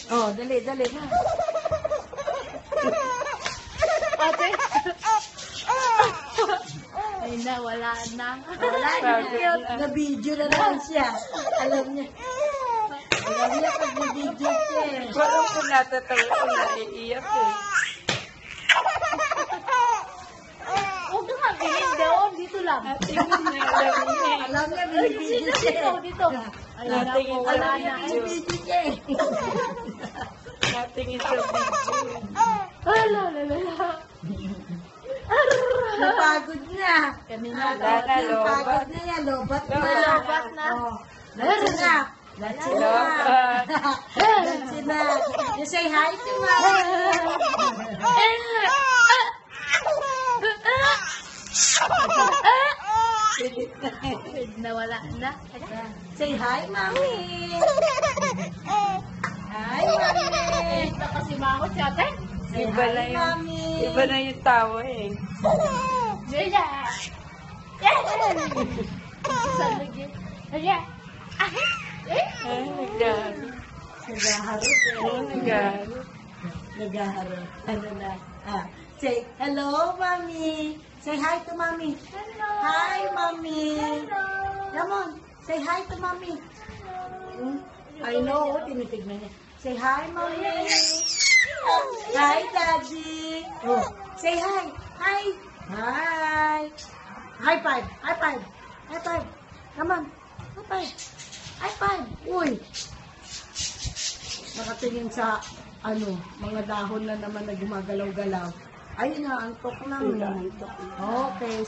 Oh, dali, dali na. Ate. Ay na, wala na. Wala na. Na-video na naman siya. Alam niya. Alam niya pag na-video siya eh. Parang kung natatawa ko naiiyak eh. Huwag ka nga bilhin doon. Dito lang. Tingin niya, alam niya eh. Alam niya, binibidyo siya Dito, eh. dito. Ay na Natingin po, sa wala Alam niya, na. binibidyo siya eh. Natingin sa video. Hala, lala. Napagod na. Kanina Wala na, lobat. Napagod na yan. Lobat na. Lobat na. Oh, that's enough. That's enough. That's enough. You say hi to mommy. Nawala na. Say hi, mommy. Hi, mommy. Ito kasi mangot si ate. Say Iba na hi, yung, mommy. iba na yung tawa eh. Jaya. Salagi. Jaya. Ay, nagdahalo. Naghaharap eh. Oo, nagdahalo. Naghaharap. Ano na? Say hello, mommy. Say hi to mommy. Hello. Hi, mommy. Hello. Come on. Say hi to mommy. I know. Tinitignan niya. Say hi, mommy. Hi, daddy. Oh, say hi. Hi. Hi. High five. High five. High five. Come on. High five. High five. Uy. Nakatingin sa mga dahon na naman na gumagalaw-galaw. Ay, naantok na. Okay,